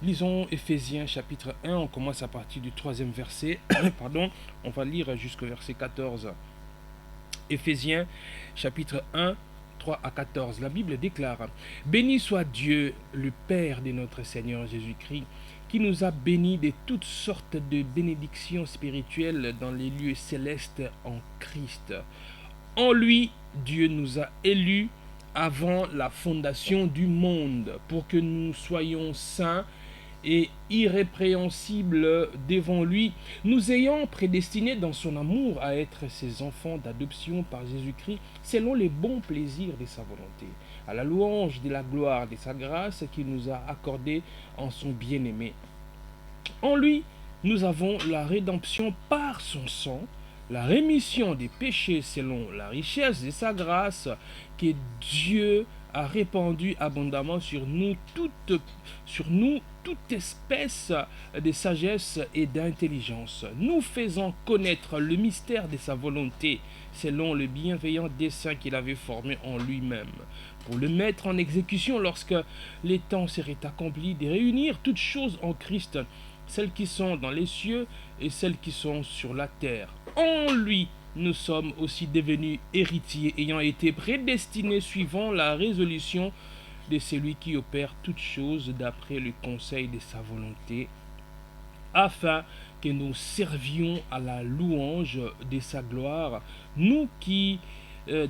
Lisons Éphésiens chapitre 1, on commence à partir du 3e verset, pardon, on va lire jusqu'au verset 14. Éphésiens chapitre 1, 3 à 14. La Bible déclare: Béni soit Dieu, le Père de notre Seigneur Jésus-Christ, qui nous a bénis de toutes sortes de bénédictions spirituelles dans les lieux célestes en Christ. En lui, Dieu nous a élus avant la fondation du monde, pour que nous soyons saints et irrépréhensibles devant lui, nous ayant prédestinés dans son amour à être ses enfants d'adoption par Jésus-Christ, selon les bons plaisirs de sa volonté, à la louange de la gloire de sa grâce qu'il nous a accordée en son bien-aimé. En lui, nous avons la rédemption par son sang, la rémission des péchés selon la richesse de sa grâce, que Dieu a répandu abondamment sur nous toute espèce de sagesse et d'intelligence, nous faisant connaître le mystère de sa volonté, selon le bienveillant dessein qu'il avait formé en lui-même, pour le mettre en exécution lorsque les temps seraient accomplis, de réunir toutes choses en Christ, celles qui sont dans les cieux et celles qui sont sur la terre. En lui, nous sommes aussi devenus héritiers, ayant été prédestinés suivant la résolution de celui qui opère toutes choses d'après le conseil de sa volonté, afin que nous servions à la louange de sa gloire, nous qui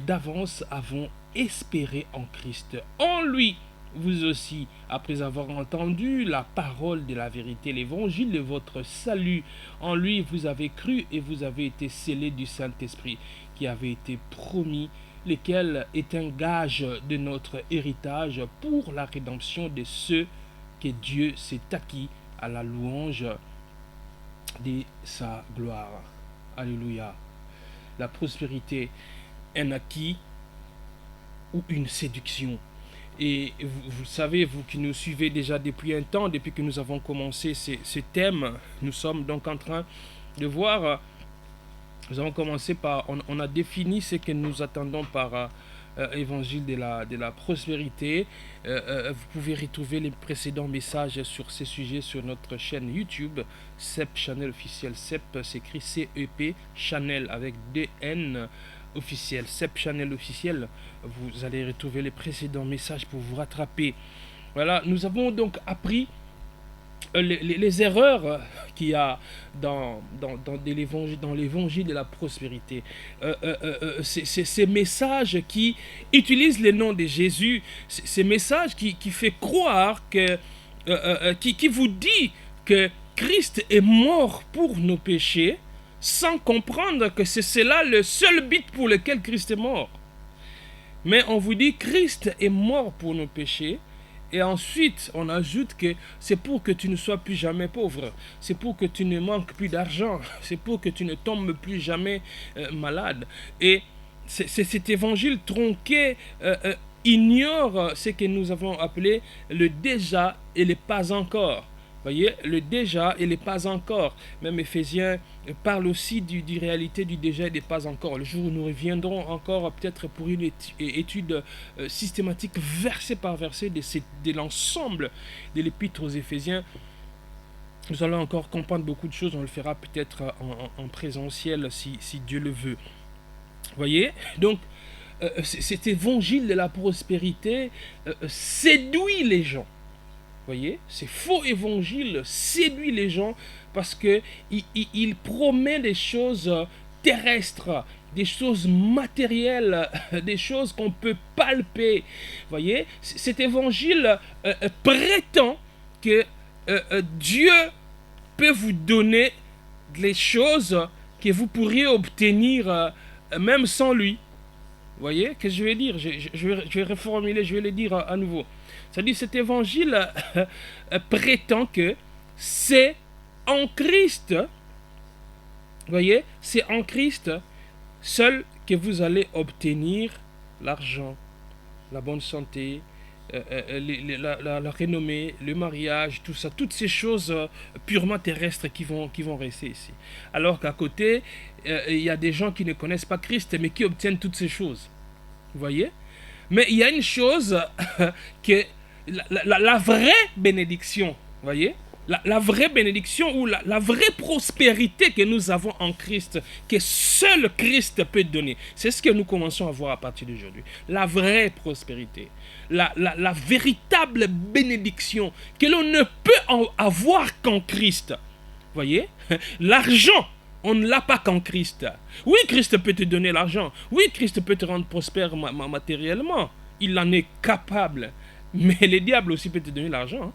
d'avance avons espéré en Christ. En lui, vous aussi, après avoir entendu la parole de la vérité, l'évangile de votre salut, en lui vous avez cru et vous avez été scellés du Saint-Esprit qui avait été promis, lequel est un gage de notre héritage pour la rédemption de ceux que Dieu s'est acquis à la louange de sa gloire. Alléluia. La prospérité, un acquis ou une séduction. Et vous savez, vous qui nous suivez déjà depuis un temps, depuis que nous avons commencé ce thème, nous sommes donc en train de voir, nous avons commencé par, on a défini ce que nous attendons par évangile de la prospérité. Vous pouvez retrouver les précédents messages sur ces sujets sur notre chaîne YouTube, CEP Channel officiel. CEP s'écrit CEP Channel avec 2N officiel, CEP Channel officiel. Vous allez retrouver les précédents messages pour vous rattraper. Voilà, nous avons donc appris les erreurs qu'il y a dans l'évangile de la prospérité. Ces messages qui utilisent le nom de Jésus, ces messages qui fait croire que, qui vous dit que Christ est mort pour nos péchés, sans comprendre que c'est cela le seul but pour lequel Christ est mort. Mais on vous dit Christ est mort pour nos péchés, et ensuite on ajoute que c'est pour que tu ne sois plus jamais pauvre, c'est pour que tu ne manques plus d'argent, c'est pour que tu ne tombes plus jamais malade. Et cet évangile tronqué ignore ce que nous avons appelé le déjà et le pas encore. Voyez, le déjà et le pas encore. Même Éphésiens parle aussi du réalité du déjà et des pas encore. Le jour où nous reviendrons encore peut-être pour une étude systématique, verset par verset, de l'ensemble de l'épître aux Éphésiens, nous allons encore comprendre beaucoup de choses. On le fera peut-être en présentiel si Dieu le veut. Voyez, donc cet évangile de la prospérité séduit les gens. Voyez, ces faux évangiles séduit les gens parce que il promet des choses terrestres, des choses matérielles, des choses qu'on peut palper. Voyez, cet évangile prétend que Dieu peut vous donner les choses que vous pourriez obtenir même sans lui. Vous voyez, qu'est-ce que je vais dire? Je vais reformuler, je vais le dire à nouveau. C'est-à-dire cet évangile prétend que c'est en Christ, vous voyez, c'est en Christ seul que vous allez obtenir l'argent, la bonne santé, la renommée, le mariage, tout ça, toutes ces choses purement terrestres qui vont rester ici. Alors qu'à côté, il y a des gens qui ne connaissent pas Christ, mais qui obtiennent toutes ces choses. Vous voyez? Mais il y a une chose que la vraie bénédiction, voyez, la vraie bénédiction ou la vraie prospérité que nous avons en Christ, que seul Christ peut donner. C'est ce que nous commençons à voir à partir d'aujourd'hui. La vraie prospérité, la véritable bénédiction que l'on ne peut avoir qu'en Christ. Voyez, l'argent, on ne l'a pas qu'en Christ. Oui, Christ peut te donner l'argent. Oui, Christ peut te rendre prospère matériellement. Il en est capable. Mais le diable aussi peut te donner l'argent. Hein.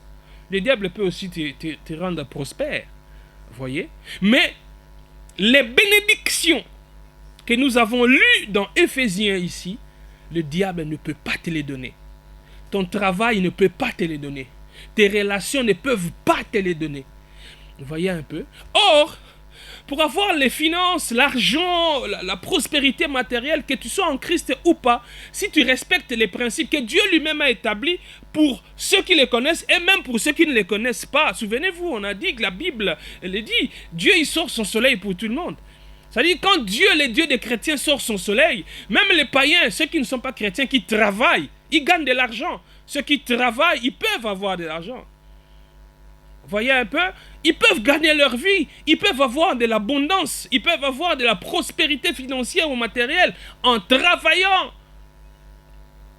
Le diable peut aussi te rendre prospère. Voyez? Mais les bénédictions que nous avons lues dans Éphésiens ici, le diable ne peut pas te les donner. Ton travail ne peut pas te les donner. Tes relations ne peuvent pas te les donner. Vous voyez un peu? Or, pour avoir les finances, l'argent, la prospérité matérielle, que tu sois en Christ ou pas, si tu respectes les principes que Dieu lui-même a établis pour ceux qui les connaissent et même pour ceux qui ne les connaissent pas. Souvenez-vous, on a dit que la Bible, elle dit, Dieu il sort son soleil pour tout le monde. C'est-à-dire quand Dieu, le Dieu des chrétiens, sort son soleil, même les païens, ceux qui ne sont pas chrétiens, qui travaillent, ils gagnent de l'argent. Ceux qui travaillent, ils peuvent avoir de l'argent. Voyez un peu, ils peuvent gagner leur vie, ils peuvent avoir de l'abondance, ils peuvent avoir de la prospérité financière ou matérielle en travaillant.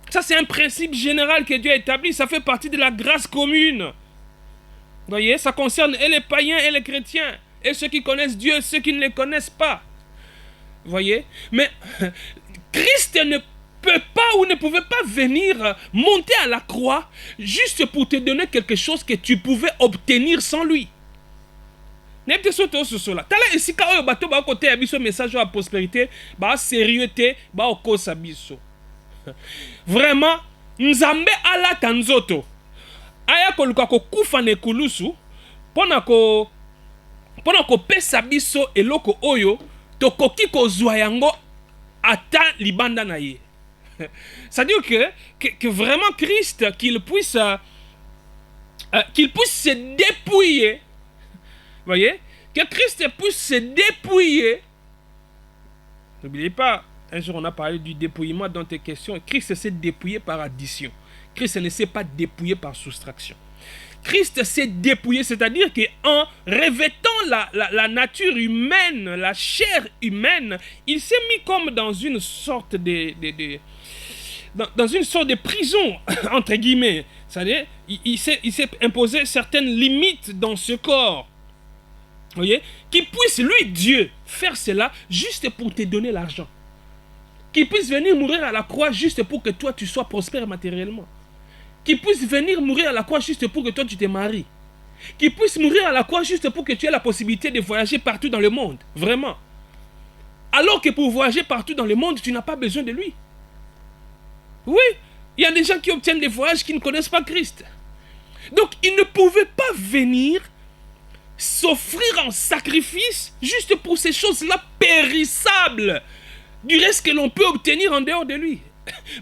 Ça, c'est un principe général que Dieu a établi, ça fait partie de la grâce commune. Voyez, ça concerne et les païens et les chrétiens, et ceux qui connaissent Dieu et ceux qui ne le connaissent pas. Voyez, mais Christ ne peut pas ou ne pouvait pas venir monter à la croix juste pour te donner quelque chose que tu pouvais obtenir sans lui. Vraiment, Nzambe ala tanzoto aya koluka kokufa na ekulusu pona ko pesa biso eloko oyo tokoki kozwa yango ata libanda na ye. C'est-à-dire que vraiment Christ, qu'il puisse se dépouiller. Voyez? Que Christ puisse se dépouiller. N'oubliez pas, un jour on a parlé du dépouillement dans tes questions. Christ s'est dépouillé par addition. Christ ne s'est pas dépouillé par soustraction. Christ s'est dépouillé, c'est-à-dire qu'en revêtant la nature humaine, la chair humaine, il s'est mis comme dans une sorte dans une sorte de prison, entre guillemets. C'est-à-dire, il s'est imposé certaines limites dans ce corps. Vous voyez? Qu'il puisse, lui, Dieu, faire cela juste pour te donner l'argent. Qu'il puisse venir mourir à la croix juste pour que toi, tu sois prospère matériellement. Qu'il puisse venir mourir à la croix juste pour que toi, tu te maries. Qu'il puisse mourir à la croix juste pour que tu aies la possibilité de voyager partout dans le monde. Vraiment. Alors que pour voyager partout dans le monde, tu n'as pas besoin de lui. Oui, il y a des gens qui obtiennent des voyages qui ne connaissent pas Christ. Donc, il ne pouvait pas venir s'offrir en sacrifice juste pour ces choses-là périssables, du reste que l'on peut obtenir en dehors de lui.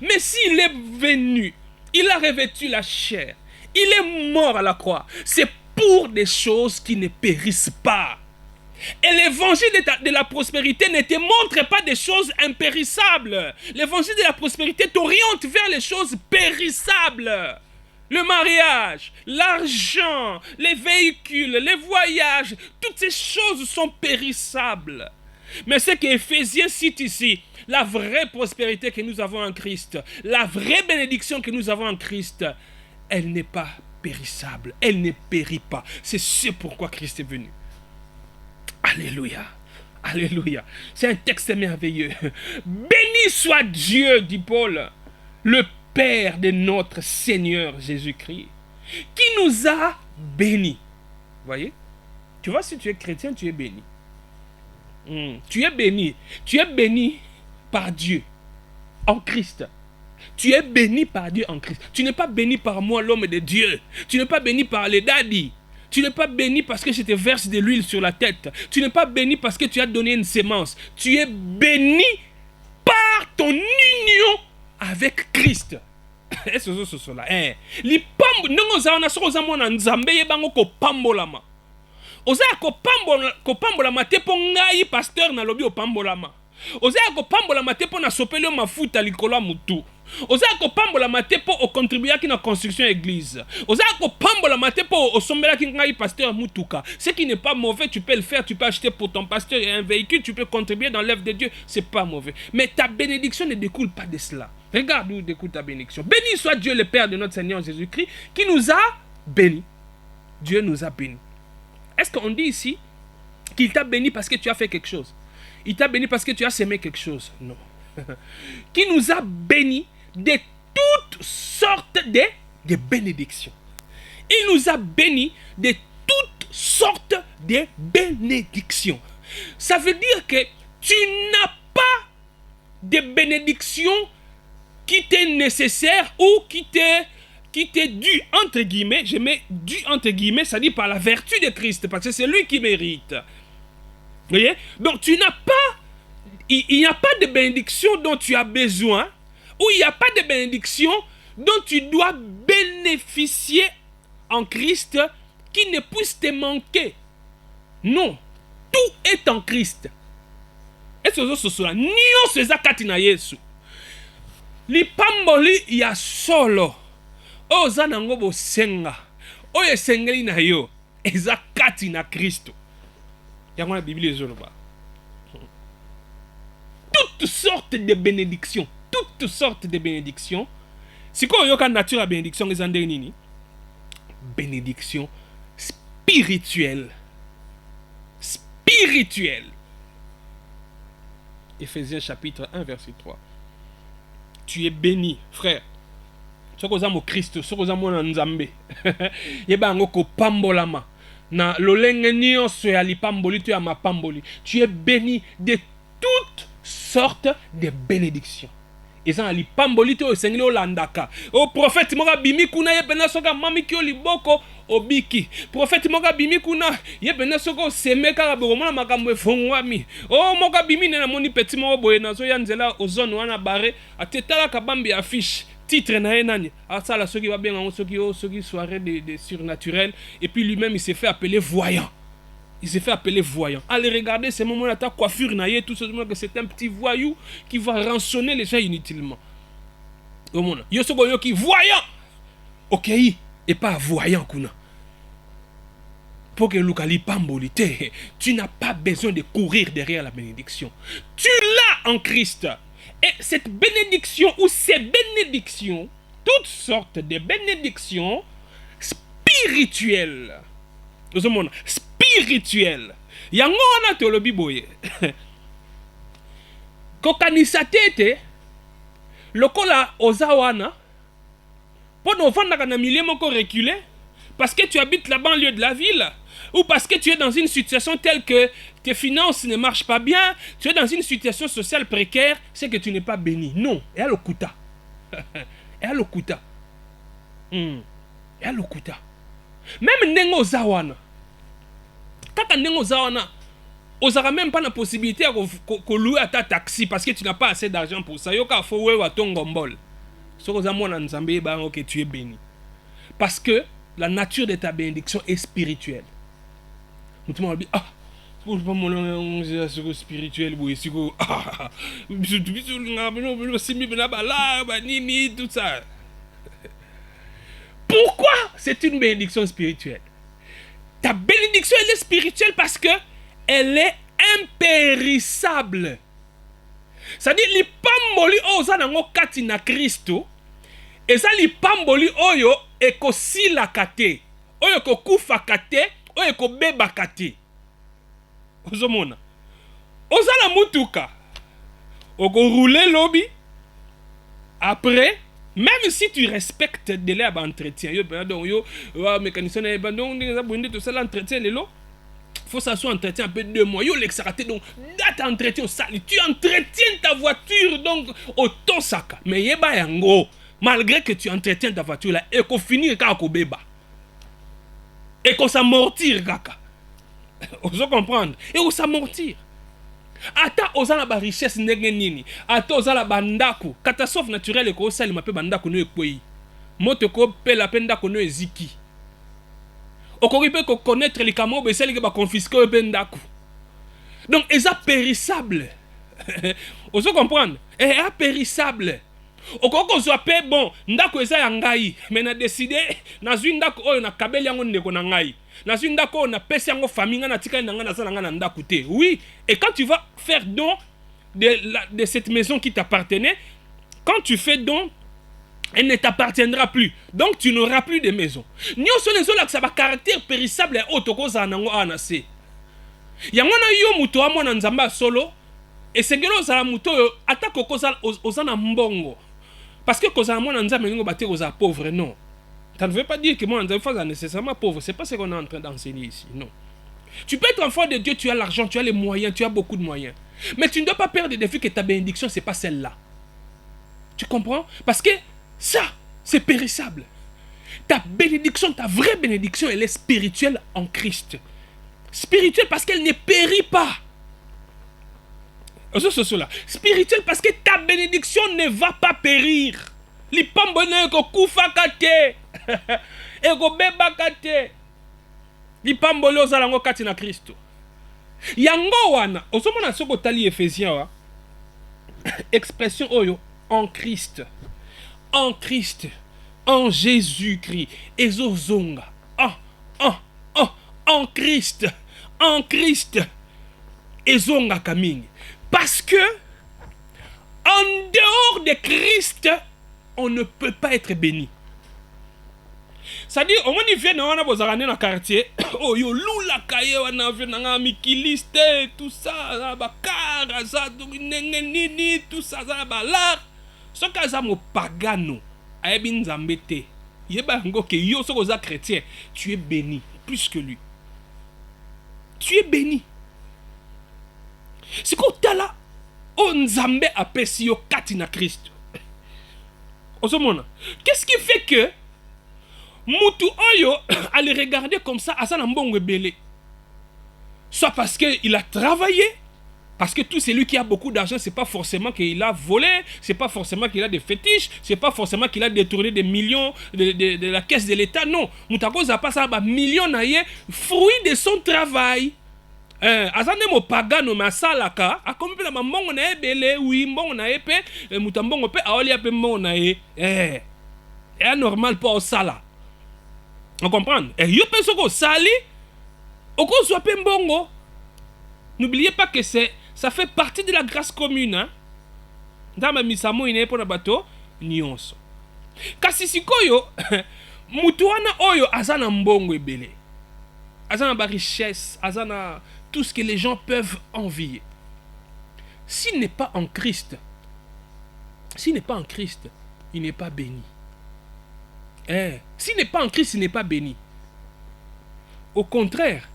Mais s'il est venu, il a revêtu la chair, il est mort à la croix, c'est pour des choses qui ne périssent pas. Et l'évangile de la prospérité ne te montre pas des choses impérissables. L'évangile de la prospérité t'oriente vers les choses périssables. Le mariage, l'argent, les véhicules, les voyages, toutes ces choses sont périssables. Mais ce qu'Éphésiens cite ici, la vraie prospérité que nous avons en Christ, la vraie bénédiction que nous avons en Christ, elle n'est pas périssable, elle ne périt pas. C'est ce pourquoi Christ est venu. Alléluia, alléluia. C'est un texte merveilleux. Béni soit Dieu, dit Paul, le Père de notre Seigneur Jésus-Christ, qui nous a bénis. Voyez? Tu vois, si tu es chrétien, tu es béni. Tu es béni. Tu es béni par Dieu en Christ. Tu es béni par Dieu en Christ. Tu n'es pas béni par moi, l'homme de Dieu. Tu n'es pas béni par les daddies. Tu n'es pas béni parce que je te verse de l'huile sur la tête. Tu n'es pas béni parce que tu as donné une sémence. Tu es béni par ton union avec Christ. Est-ce que c'est cela? Non, oza kopambolama te po ngai pasteur na lobi opambolama. Oza kopambolama te po na sopeli mafuta likolo mutu. Oza ko pambola mate po o contribuer ki na construction église. Oza ko pambola mate po o sombela ki ngai pasteur mutuka. Ce qui n'est pas mauvais, tu peux le faire, tu peux acheter pour ton pasteur un véhicule, tu peux contribuer dans l'œuvre de Dieu, c'est pas mauvais. Mais ta bénédiction ne découle pas de cela. Regarde où découle ta bénédiction. Béni soit Dieu le Père de notre Seigneur Jésus-Christ qui nous a bénis. Dieu nous a bénis. Est-ce qu'on dit ici qu'il t'a béni parce que tu as fait quelque chose? Il t'a béni parce que tu as semé quelque chose? Non. Qui nous a bénis de toutes sortes de bénédictions. Il nous a bénis de toutes sortes de bénédictions. Ça veut dire que tu n'as pas de bénédiction qui t'est nécessaire ou qui t'est dû, entre guillemets, je mets dû entre guillemets, ça dit par la vertu de Christ, parce que c'est lui qui mérite. Vous voyez? Donc tu n'as pas, il n'y a pas de bénédiction dont tu as besoin, ou il n'y a pas de bénédiction dont tu dois bénéficier en Christ qui ne puisse te manquer. Non, tout est en Christ. Et ce soit nyonso eza kati na Yesu. Lipamboli ya solo. Oza nango bosenga. Oyo esengeli na yo eza kati na Kristo. Yango na Bible ezoloba. Toutes sortes de bénédictions. Toutes sortes de bénédictions. Si quoi yoka nature à bénédiction les andé nini? Bénédiction spirituelle. Spirituelle. Éphésiens chapitre 1 verset 3. Tu es béni, frère. Soko za mo Christ, soko za mo na Nzambe. Yeba ngo ko pambolama. Na lolenge nyonso ya lipamboli tu ya mapamboli. Tu es béni de toutes sortes de bénédictions. Eza ali pamboli to esengeli olandaka. O prophète moka bimi kuna ye pena soka mami ki oliboko obiki. Prophète moka bimi kuna ye pena soka semeka ka bomona makambo efongwami. O moka bimi na moni petit mo boye nazo ya nzela ozone wana bare atetala ka bambi affiche titre na enani. Asala soki ba benga soki soirée de surnaturel et puis lui-même il s'est fait appeler voyant. Il s'est fait appeler voyant. Allez regarder ces moments-là, ta coiffure, tout ce que c'est un petit voyou qui va rançonner les gens inutilement. Yo sogo qui voyant. Ok, et pas voyant kuna. Pour que Lukali pambolite, tu n'as pas besoin de courir derrière la bénédiction. Tu l'as en Christ. Et cette bénédiction ou ces bénédictions, toutes sortes de bénédictions spirituelles. Spirituel. Yango wana tolobi boye. Kokanisa tete lokola ozawana pour nous vendre na milieu moko reculé parce que tu habites la banlieue de la ville ou parce que tu es dans une situation telle que tes finances ne marchent pas bien, tu es dans une situation sociale précaire, c'est que tu n'es pas béni. Non, et à l'okuta. Et à l'okuta. Et à l'okuta. Même nengo zawana. Kaka nengo zawana, ozara même pas la possibilité de louer à ta taxi parce que tu n'as pas assez d'argent pour ça. Yoka faut wewa ton gombol. So ozamona nzambe ba que tu es béni. Parce que la nature de ta bénédiction est spirituelle. Nous te dit ah pour pas mon spirituel ou ici ah tout ça. Pourquoi c'est une bénédiction spirituelle? Ta bénédiction, elle est spirituelle parce que elle est impérissable. C'est-à-dire, li pamboli oza nango kati na Kristo, eza li pamboli oyo ekosila kate, oyo kokufa kate, oyo kobeba kate. Ozomona. Oza la mutuka, oko rouler lobby, après, même si tu respectes le délai d'entretien, mécanicien, tout ça, l'entretien, il faut s'asseoir entretien un peu 2 mois. Donc, date entretien, tu entretiens ta voiture, donc, au ton sac. Mais yeba yango, malgré que tu entretiens ta voiture, là, et qu'on finit quand on beba. Et qu'on s'amortir, kaka. Vous comprenez? Et qu'on s'amortir. Ata ozala ba richesse ndenge nini, ata ozala bandako, catastrophe naturelle ko sali mape bandako no ekweyi. Moto ko pela penda ko no eziki. Okori pe ko connaître les camo be sali ke ba confisquer pendako. Donc eza périssable. Vous comprenez? Et est périssable. okoko zo pe bon ndako eza ya ngai mais na décider na zwi ndako oyo na kabeli yango ndeko na ngai na zwi ndako oyo na pesi yango famille nga na tikali na nga na za na nga na ndako te. Oui, et quand tu vas faire don de cette maison qui t'appartenait, quand tu fais don, elle ne t'appartiendra plus. Donc tu n'auras plus de maison. Nyonso les autres ça va caractère périssable et otoko za nango anase. Yango na yo muto wa mwana nzamba solo et sengelo za muto ata kokoza ozana mbongo. Parce que koza mwana nzamba ngo baté koza pauvre non. Ça ne veut pas dire que moi nzamba faza nécessairement pauvre, c'est pas ce qu'on est en train d'enseigner ici. Non. Tu peux être enfant de Dieu, tu as l'argent, tu as les moyens, tu as beaucoup de moyens. Mais tu ne dois pas perdre de vue que ta bénédiction c'est pas celle-là. Tu comprends? Parce que ça, c'est périssable. Ta bénédiction, ta vraie bénédiction, elle est spirituelle en Christ. Spirituelle parce qu'elle ne périt pas. Spirituelle parce que ta bénédiction ne va pas périr. Lipambone ko kufa kate. Ego beba kate. Lipambole ozalango kati na Kristo. Yango wana, osomona soko tali Ephésiens wa. Expression oyo en Christ. En Christ, en Jésus-Christ, ezozonga, en Christ, ezonga kamingi. Parce que, en dehors de Christ, on ne peut pas être béni. C'est-à-dire, au moins, il vient dans le quartier, oh yo, lula kaye, on a vu dans mikiliste, tout ça, bakara, ça, tout ça, balar. Ce cas ça mo pagano ayebi nzambe te yeba ngo ke yo soko za chrétien tu es béni plus que lui. Tu es béni. C'est quoi tala o nzambe apesi yo kati na Christ. Osomona. Qu'est-ce qui fait que mutu oyo allait regarder comme ça à sa mbongo belé? Soit parce que il a travaillé. Parce que tout celui qui a beaucoup d'argent, c'est pas forcément qu'il a volé, c'est pas forcément qu'il a des fétiches, c'est pas forcément qu'il a détourné des millions de la caisse de l'État. Non, Moutako n'a pas ça, millions naïe, fruit de son travail. Azane mo pagano ma salaka, a comme la maman on a belé, oui, mon on a épé, Moutambon on peut aoli a peu mon a et anormal pas au sala. On comprend? Et yo pense que sali, au cause soit peu mbongo. N'oubliez pas que ça fait partie de la grâce commune. Hein? Dans ma misamo, il n'est pas bateau, nyonso. Kasi sikoyo, mutuana oyo azana mbongo ebele. Azana ba richesse, azana tout ce que les gens peuvent envier. S'il n'est pas en Christ, il n'est pas béni. S'il n'est pas en Christ, il n'est pas béni. Au contraire,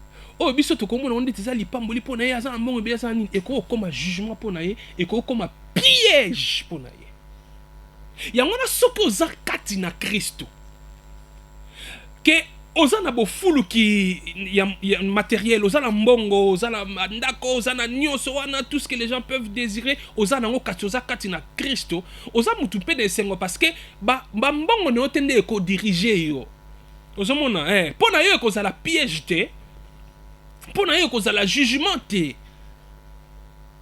oh biso to komona on dit ça lipamboli pona ye azana mbongo be azana et ko comme jugement pona ye et ko comme piège pona ye. Ya ngona soki oza kati na Kristo. Que ozana bo fulu ki ya matériel, ozana mbongo, ozana ndako, ozana nyonso wana tout ce que les gens peuvent désirer, ozana ngo kati oza kati na Kristo, oza mutu pe de sengo parce que ba mbongo ne otende ko diriger yo. Ozomona pona yo ko za la piège te. Pour ne la jugement.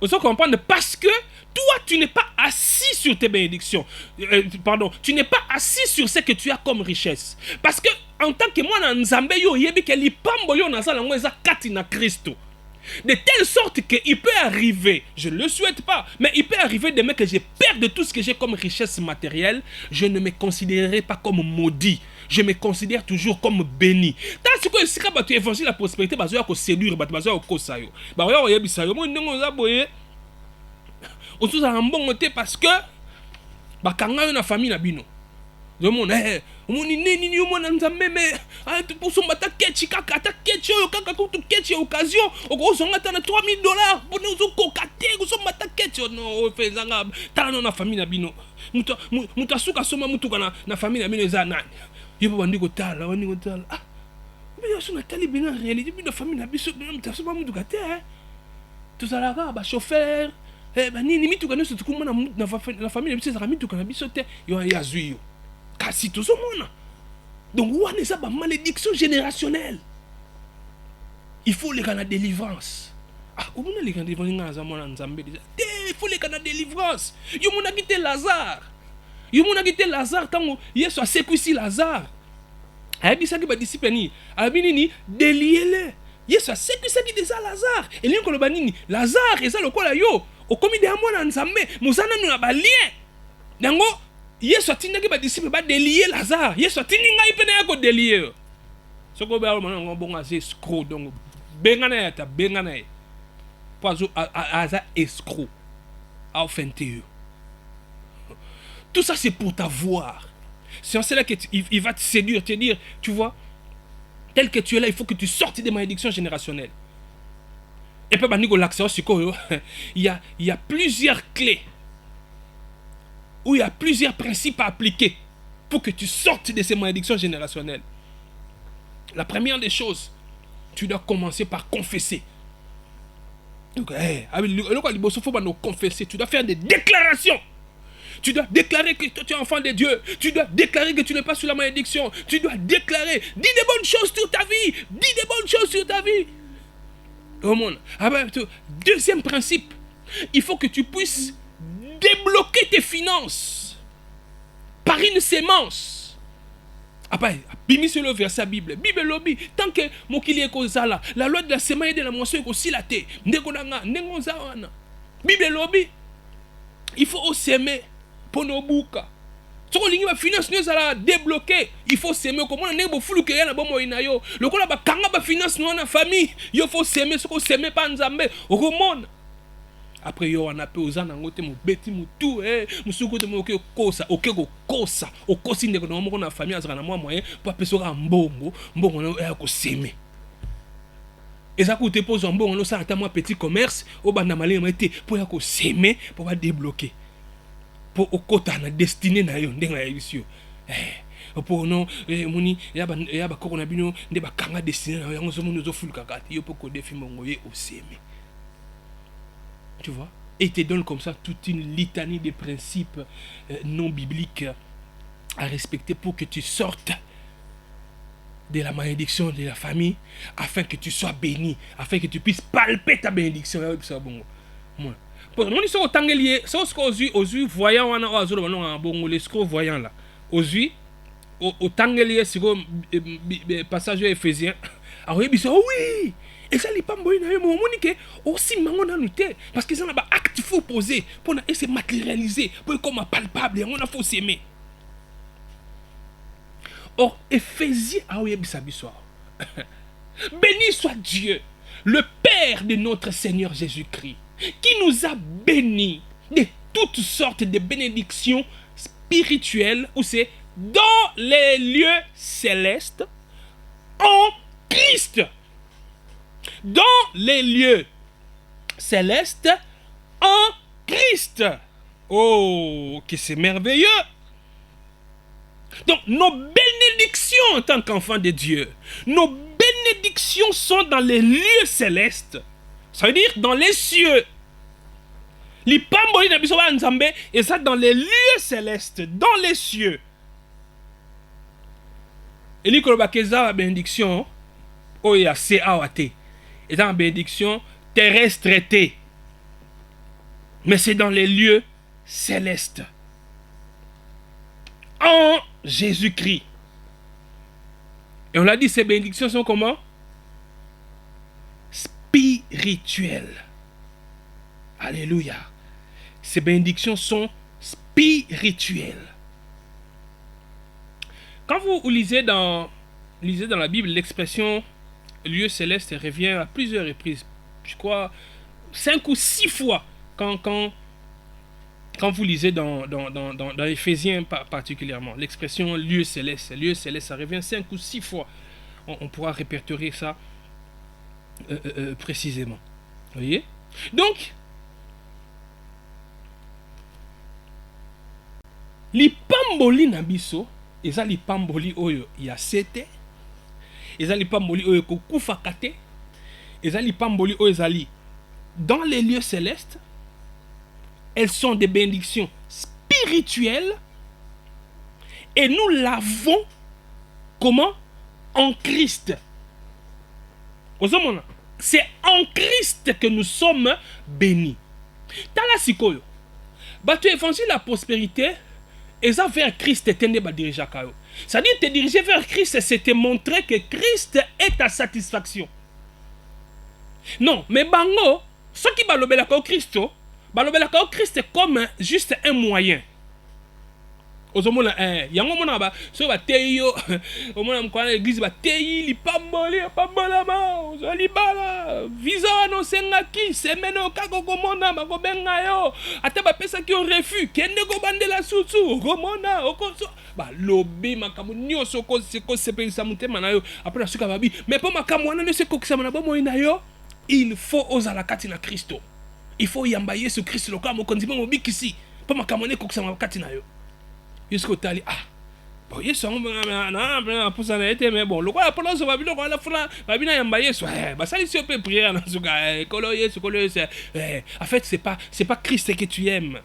Vous comprenez? Parce que toi, tu n'es pas assis sur tes bénédictions. Tu n'es pas assis sur ce que tu as comme richesse. Parce que en tant que moi, Nzambe yo yebi ke lipambo yo nazala ngo eza kati na Kristo. De telle sorte qu'il peut arriver, je ne le souhaite pas, mais il peut arriver demain que je perde tout ce que j'ai comme richesse matérielle, je ne me considérerai pas comme maudit. Je me considère toujours comme béni. Tant que si tu évangiles la prospérité, tu vas séduire, tu vas kosayo. Bah ouais, ouais, bisayo. Moi, non, on boye. On se un bon côté parce que bah quand on a une famille na bino. Le monde on ni on a nzambe mais pour son bata ketchi kaka ta ketchi yo kaka tout ketchi occasion. Au gros on a $3,000 pour nous kokate, on son bata ketchi non fait zanga. Tant on a famille na bino. Muta suka soma mutu kana na famille na bino za nani. Yo bandi ko tala ah mais yo sona tali bina réalité bino famille na biso muta soma mutu kate tout ça là ba chauffeur ba nini mitu kana so tukuma na famille na biso za mitu kana biso te yo ya zui yo kasi tout ce monde. Donc on est ba malédiction générationnelle. Il faut les canaux de délivrance. Ah, comment les canaux de délivrance? Il faut les canaux de délivrance. Yo mona quitté Lazare. Yo mona kite Lazare tango Yesu asekwisi Lazare. Ayebisaki ba disciple ni, abi ni deliele. Yesu asekwisaki déjà Lazare. Et lien koloba nini? Lazare eza lokola yo. Okomi de mwana Nzambe, muzana nu na ba lien. Dango Yesu atindaki ba disciple ba delier Lazare. Yesu atindi ngai pene yako delier. Soko ba mona ngobonga ze escroc donc bengana ya ta bengana ya. Poazo aza escroc. Offenté. Tout ça c'est pour t'avoir. C'est en cela qu'il va te séduire, te dire, tu vois, tel que tu es là, il faut que tu sortes des malédictions générationnelles. Et puis, il y a plusieurs clés, où il y a plusieurs principes à appliquer pour que tu sortes de ces malédictions générationnelles. La première des choses, tu dois commencer par confesser. Donc, confesser, tu dois faire des déclarations. Tu dois déclarer que tu es enfant de Dieu. Tu dois déclarer que tu n'es pas sous la malédiction. Tu dois déclarer. Dis des bonnes choses sur ta vie. Dis des bonnes choses sur ta vie. Au monde. Deuxième principe. Il faut que tu puisses débloquer tes finances par une sémence. Bimi sur le verset Bible. Bible lobby. Tant que mokili ekozala, la loi de la semence et de la moisson aussi la terre. Bible lobby. Il faut s'aimer. Pour nos boucs. Si on a finance nous allons débloquer, il faut s'aimer. Comme on a un flou qui est là, bon inayo. Le coup là, kanga ba finance nous en famille. Il faut s'aimer. Ce qu'on s'aime pas Nzambe. Au monde. Après yo on a peu aux anangote mo beti mo tout musuko de mo kosa okeko kosa okosi ndeko na mo na famille azana moi moyen pour pesoka mbongo na ko s'aimer. Et ça coûte pose en bon on ça ata moi petit commerce au banda malé été pour ya ko s'aimer pour va débloquer. Pour okota na destiné na yo ndenga ya bisio pour non moni ya ba koko na bino nde ba kanga destiné na yango zo moni zo fulu kakati yo poko défi mongoye oseme. Tu vois, et il te donne comme ça toute une litanie de principes non bibliques à respecter pour que tu sortes de la malédiction de la famille afin que tu sois béni, afin que tu puisses palper ta bénédiction. Moi, on dit ça au tangelier, ça aux yeux voyant on a un bon l'escroc voyant là. Aux yeux au tangelier c'est comme passage Éphésiens. Alors il dit oui. Et ça les pas bon na yo monique aussi mango na nuté parce que ça na ba acte faut poser pour na se matérialiser pour comme palpable on a faut s'aimer. Or Éphésiens a oui biso. Béni soit Dieu, le Père de notre Seigneur Jésus-Christ, qui nous a bénis de toutes sortes de bénédictions spirituelles, ou c'est dans les lieux célestes, en Christ. Dans les lieux célestes, en Christ. Oh, que c'est merveilleux. Donc, nos bénédictions en tant qu'enfants de Dieu, nos bénédictions sont dans les lieux célestes. Ça veut dire dans les cieux. Les pamboli na biso ba Nzambe et ça dans les lieux célestes, dans les cieux. Et li koloba keza bénédiction oya c'est awate. Et dans la bénédiction terrestre était. Mais c'est dans les lieux célestes. En Jésus-Christ. Et on l'a dit, ces bénédictions sont comment? Spirituelles. Alléluia. Ces bénédictions sont spirituelles. Quand vous lisez dans la Bible, l'expression lieu céleste revient à plusieurs reprises. Je crois 5 ou 6 fois quand vous lisez dans Éphésiens particulièrement. L'expression lieu céleste, ça revient 5 ou 6 fois. On pourra répertorier ça précisément. Vous voyez? Donc, les pamboli na biso, et ça les pamboli oyo ya sete, et ça les pamboli oyo kokufa kate, et ça les pamboli oyo zali dans les lieux célestes, elles sont des bénédictions spirituelles et nous l'avons comment? En Christ. C'est en Christ que nous sommes bénis. Tala sikoyo. Batu évangile la prospérité Et ça vers Christ était dirigé. C'est-à-dire te diriger vers Christ, c'est te montrer que Christ est ta satisfaction. Non, mais bango, ce qui balobela au Christ, balobela au Christ comme juste un moyen. Ozomona yango mona ba so ba teyo omona mkwana l'église ba teyi li pamboli pambola ma ozali bala visa no sengaki semeno kako komona makobenga yo ata ba pesa ki o refus kende ko bandela susu komona okoso ba lobi makamu nyoso ko sepelisa mutema na yo après suka babi mais po makamu wana ne se kokisa na bomo ina yo il faut ozala kati na Kristo il faut yamba Yesu Kristo loka mo konzima mo bikisi po makamu ne kokisa kati na yo. Jusqu'au tali bon yesu na pour ça été mais bon le quoi pendant ce babino quoi la fula babina yamba yesu bah ça il peut prier dans ce gars kolo yesu en fait c'est pas Christ que tu aimes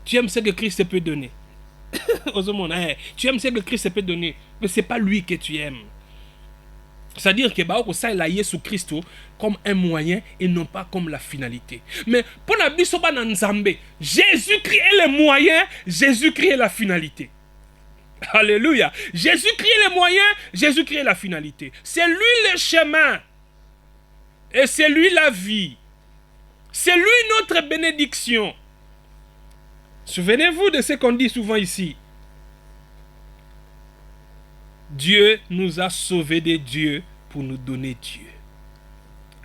ce que Christ peut donner tu aimes ce que Christ peut donner mais c'est pas lui que tu aimes. C'est-à-dire que ça il a Yesu Christ comme un moyen et non pas comme la finalité. Mais pour la bisoba dans Nzambe, Jésus-Christ est le moyen, Jésus-Christ est la finalité. Alléluia. Jésus-Christ est le moyen, Jésus-Christ est la finalité. C'est lui le chemin et c'est lui la vie. C'est lui notre bénédiction. Souvenez-vous de ce qu'on dit souvent ici. Dieu nous a sauvés de Dieu pour nous donner Dieu.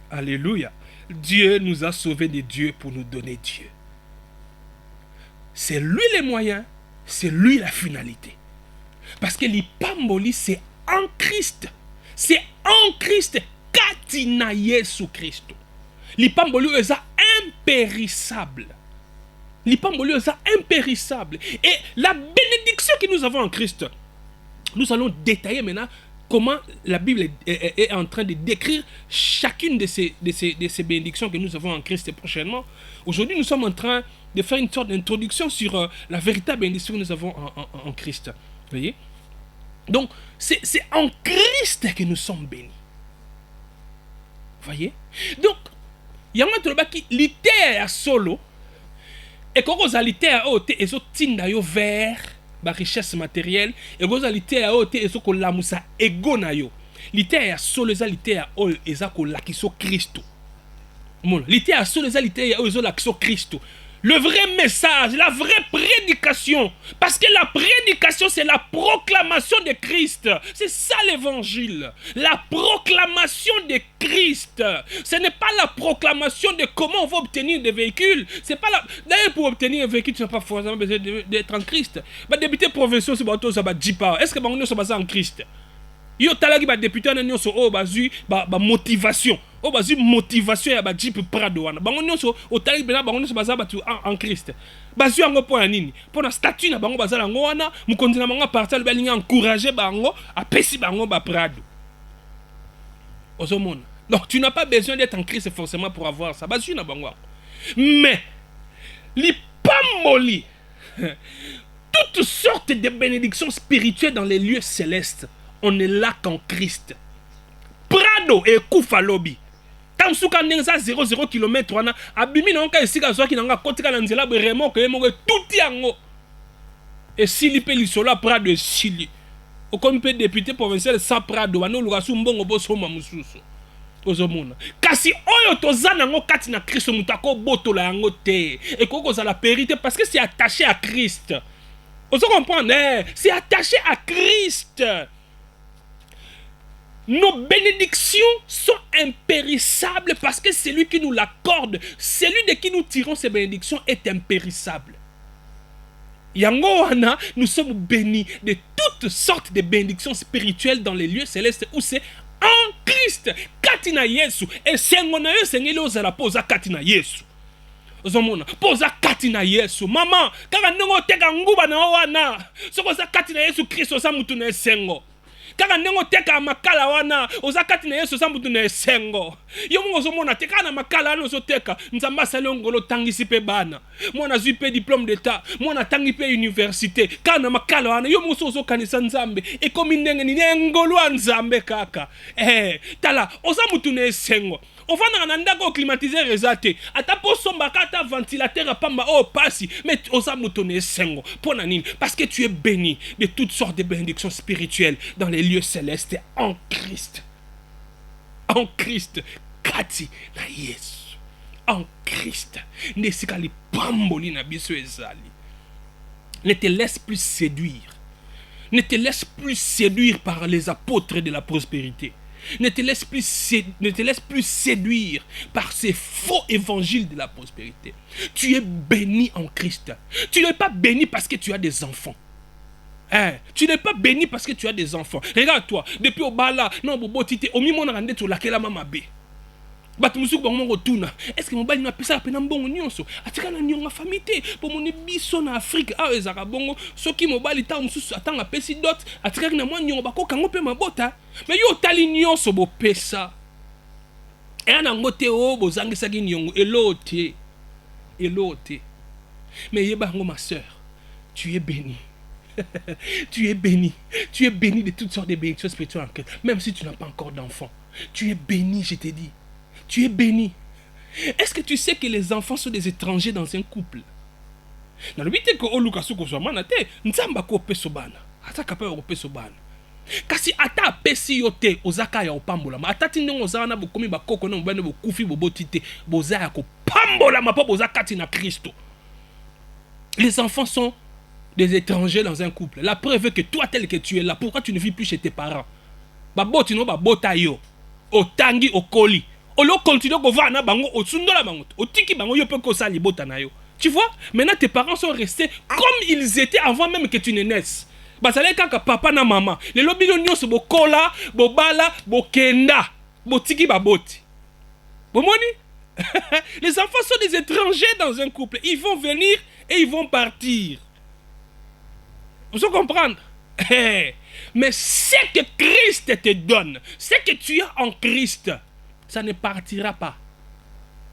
Alléluia. Dieu nous a sauvés de Dieu pour nous donner Dieu. C'est lui le moyen, c'est lui la finalité. Parce que l'ipamboli, c'est en Christ. C'est en Christ. Katina Yesu Christo. L'ipamboli est impérissable. L'ipamboli est impérissable. Et la bénédiction que nous avons en Christ, nous allons détailler maintenant comment la Bible est en train de décrire chacune de ces bénédictions que nous avons en Christ prochainement. Aujourd'hui, nous sommes en train de faire une sorte d'introduction sur la véritable bénédiction que nous avons en Christ. Vous voyez? Donc, c'est en Christ que nous sommes bénis. Vous voyez? Donc, il y a un truc qui litère solo et quand vous allez litère au thé et so tindayo vers ba richesse matérielle et vous allez litère au thé et so ko lamusa ego na yo litère solo za litère o eza ko lakiso Christo mon litère solo za litère o ezo lakiso Christo. Le vrai message, la vraie prédication. Parce que la prédication, c'est la proclamation de Christ. C'est ça l'évangile. La proclamation de Christ. Ce n'est pas la proclamation de comment on va obtenir des véhicules. C'est pas la... D'ailleurs, pour obtenir un véhicule, tu n'as pas forcément besoin d'être en Christ. Les députés provinciaux, c'est bateau, ça va 10 pas. Est-ce que nous sommes basés en Christ? Yo talaki ba député na nyonso o bazui ba motivation o bazui motivation ya ba Jeep Prado wana bango nyonso o talaki bena bango nyonso baza batu en Christ bazui yango po ya nini po na statut na bango bazala ngo wana mukonzi na bango partir ba linga encourager bango apesi bango ba Prado ozomona. Donc tu n'as pas besoin d'être en Christ forcément pour avoir ça bazui na bango mais li pamoli toutes sortes de bénédictions spirituelles dans les lieux célestes. On est là qu'en Christ. Prado et Koufalobi. Tant souka nenza 0,0 km wana abimi na onka esika zoaki nanga kotika na nzela vraiment que mo tout yango. Et sili pe lisola Prado et sili. Okomi pe député provincial sans Prado wana lukasu mbongo boso ma mususu. Ozomona. Kasi oyo tozana ngo kati na Christ mutako botola yango te. Et koko za la périté parce que c'est attaché à Christ. Vous comprenez? C'est attaché à Christ. Nos bénédictions sont impérissables parce que celui qui nous l'accorde, celui de qui nous tirons ces bénédictions est impérissable. Yangoana, nous sommes bénis de toutes sortes de bénédictions spirituelles dans les lieux célestes où c'est en Christ. Katina Yesu. Et sengona yo sengeli ozala poza katina Yesu. Ozomona poza katina Yesu. Maman, kaka ndongo teka nguba na wana. Soko za katina Yesu Kristo sa mutu na sengo. Kaka ndongo teka makala wana oza katina Yesu sa mutu na sengo. Yo mo ozomona teka na makala wana ozoteka nzamba sale ngolo tangisi pe bana. Mwana zui pe diplôme d'état, mwana tangi pe université. Kana makala wana yo mo ozo kanisa nzambe e komi ndenge ni ngolo nzambe kaka. Tala oza mutu na sengo. On va dans un endroit climatisé résalté. Ata po sombaka ata ventilateur à pamba oh passi. Mais osa moutonner sengo. Pour nanine. Parce que tu es béni de toutes sortes de bénédictions spirituelles dans les lieux célestes en Christ. En Christ. Kati na Yesu. En Christ. Nesikali pamboli na biso ezali. Ne te laisse plus séduire. Ne te laisse plus séduire par les apôtres de la prospérité. Ne te laisse plus séduire par ces faux évangiles de la prospérité. Tu es béni en Christ. Tu n'es pas béni parce que tu as des enfants. Hein? Tu n'es pas béni parce que tu as des enfants. Regarde-toi, depuis au bala, non, bobo tite, au mimo na to la kela mama be. Batumusuku bango rotuna. Est-ce que mon bali na pesa pena bongo nyonso? Atika na nyonga famité pour mon biso na Afrique. Ah ezaka bongo soki mobali ta mususu atanga pesi dot atika na mwa nyonga bako kango pe mabota. Mais yo tali nyonso bo pesa. Et ana ngote o bozangisa ki nyongo elote. Elote. Mais yeba ngo ma sœur, tu es béni. Tu es béni. Tu es béni de toutes sortes de bénédictions spirituelles. Même si tu n'as pas encore d'enfant. Tu es béni, je t'ai dit. Tu es béni. Est-ce que tu sais que les enfants sont des étrangers dans un couple? Dans le but que Oluka suko so manate, nzamba ko peso bana. Ata kapé ko peso bana. Kasi ata pesi yote ozaka ya opambola. Ma ata tindongo ozaka na bokomi bakoko na mbane bokufi bobotite, bozaya ko pambola ma po bozakati na Christo. Les enfants sont des étrangers dans un couple. La preuve est que toi tel que tu es là, pourquoi tu ne vis plus chez tes parents? Baboti no babota yo. Otangi okoli. Olo continue ko va na bango osundola bango. Otiki bango yo pe ko sali bota na yo. Tu vois? Maintenant tes parents sont restés comme ils étaient avant même que tu ne naisses. Basale kaka papa na maman. Les lobilo nyonso bo kola, bo bala, bo kenda. Bo tiki baboti. Bomoni? Les enfants sont des étrangers dans un couple. Ils vont venir et ils vont partir. Vous comprenez? Mais ce que Christ te donne, ce que tu as en Christ, ça ne partira pas.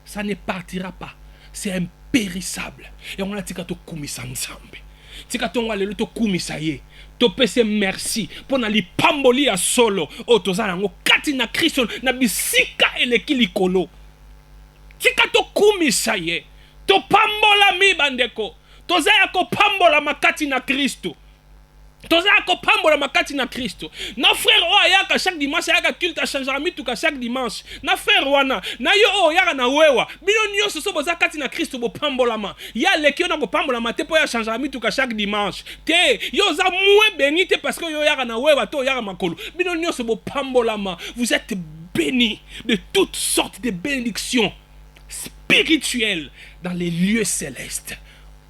Ça ne partira pas. C'est impérissable. Et on a dit que tu kumisa nzambe. Tika tonga lelo to kumisa ye. To pese merci. Pona li pamboli ya solo. O tozala ngo kati na Kristo na bisika eleki likolo. Tika to kumisa ye. To pambola mi bandeko. Tozala ko pambola makati na Kristo. Tozala ko pambola makati na Kristo. Na frère o ayaka chaque dimanche ayaka culte a changera mituka chaque dimanche. Na frère wana na yo o yaka na wewa. Bino nyonso so boza kati na Kristo bo pambola ma. Ya leki na ko pambola ma te po ya changera mituka chaque dimanche. Te yo za moins béni te parce que yo yaka na wewa to yaka makolo. Bino nyonso bo pambola ma. Vous êtes bénis de toutes sortes de bénédictions spirituelles dans les lieux célestes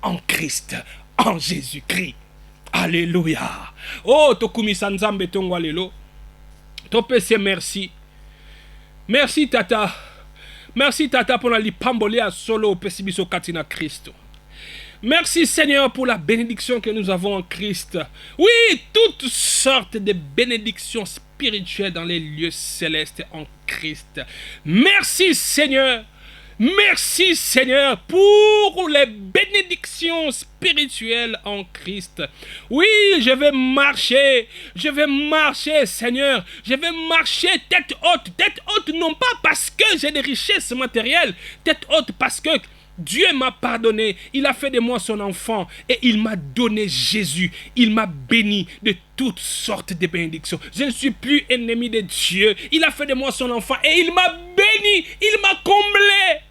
en Christ, en Jésus-Christ. Alléluia. Oh, tokumisa nzambe tongwa lelo. Topese merci. Merci tata. Merci tata pour la lipambole à solo pesibiso katina Christo. Merci Seigneur pour la bénédiction que nous avons en Christ. Oui, toutes sortes de bénédictions spirituelles dans les lieux célestes en Christ. Merci Seigneur. Merci Seigneur pour les bénédictions spirituelles en Christ. Oui, je vais marcher Seigneur, je vais marcher tête haute non pas parce que j'ai des richesses matérielles, tête haute parce que Dieu m'a pardonné, il a fait de moi son enfant et il m'a donné Jésus, il m'a béni de toutes sortes de bénédictions. Je ne suis plus ennemi de Dieu, il a fait de moi son enfant et il m'a béni, il m'a comblé.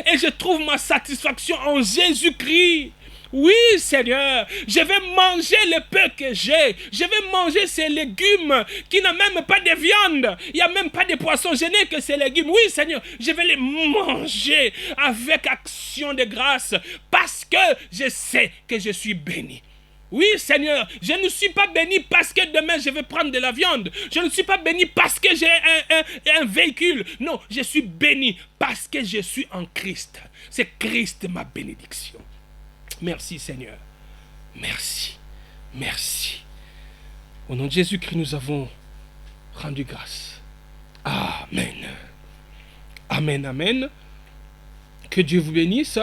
Et je trouve ma satisfaction en Jésus-Christ. Oui, Seigneur, je vais manger le peu que j'ai. Je vais manger ces légumes qui n'ont même pas de viande. Il n'y a même pas de poisson. Je n'ai que ces légumes. Oui, Seigneur, je vais les manger avec action de grâce parce que je sais que je suis béni. Oui, Seigneur, je ne suis pas béni parce que demain je vais prendre de la viande. Je ne suis pas béni parce que j'ai un véhicule. Non, je suis béni parce que je suis en Christ. C'est Christ ma bénédiction. Merci, Seigneur. Merci. Merci. Au nom de Jésus-Christ, nous avons rendu grâce. Amen. Amen, amen. Que Dieu vous bénisse.